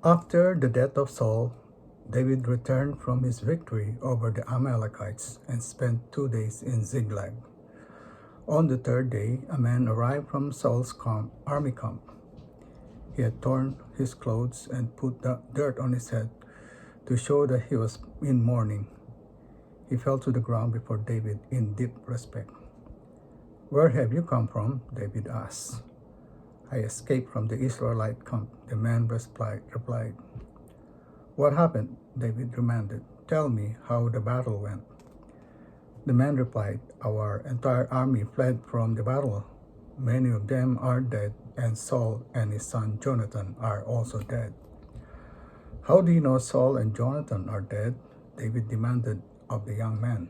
After the death of Saul, David returned from his victory over the Amalekites and spent 2 days in Ziklag. On the third day, a man arrived from Saul's army camp. He had torn his clothes and put the dirt on his head to show that he was in mourning. He fell to the ground before David in deep respect. "Where have you come from?" David asked. "I escaped from the Israelite camp," the man replied. "What happened?" David demanded. "Tell me how the battle went." The man replied, "Our entire army fled from the battle. Many of them are dead, and Saul and his son Jonathan are also dead." "How do you know Saul and Jonathan are dead?" David demanded of the young man.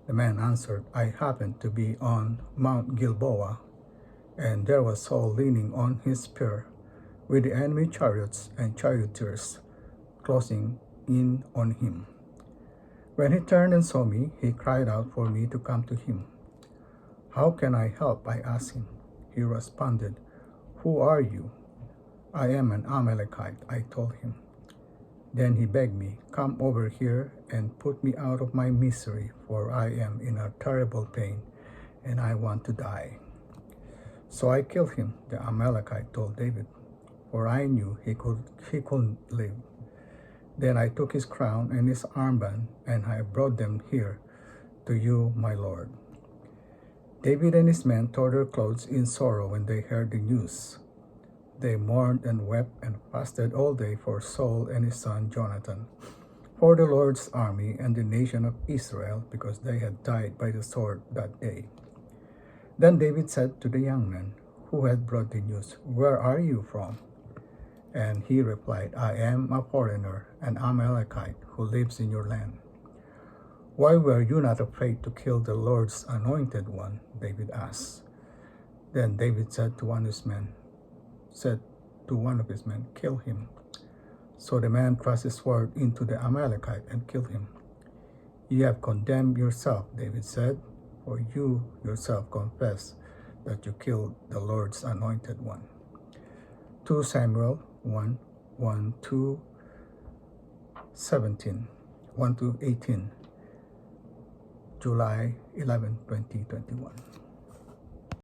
The man answered, "I happened to be on Mount Gilboa, and there was Saul leaning on his spear, with the enemy chariots and charioteers closing in on him. When he turned and saw me, he cried out for me to come to him. 'How can I help?' I asked him. He responded, 'Who are you?' 'I am an Amalekite,' I told him. Then he begged me, 'Come over here and put me out of my misery, for I am in a terrible pain, and I want to die.' So I killed him," the Amalekite told David, "for I knew he couldn't live. Then I took his crown and his armband, and I brought them here to you, my lord." David and his men tore their clothes in sorrow when they heard the news. They mourned and wept and fasted all day for Saul and his son Jonathan, for the Lord's army and the nation of Israel, because they had died by the sword that day. Then David said to the young man who had brought the news, "Where are you from?" And he replied, "I am a foreigner, an Amalekite, who lives in your land." "Why were you not afraid to kill the Lord's anointed one?" David asked. Then David said to one of his men, "Kill him." So the man thrust his sword into the Amalekite and killed him. "You have condemned yourself," David said, "for you yourself confess that you killed the Lord's anointed one." 2 Samuel 1 to 17, 1 to 18, July 11, 2021.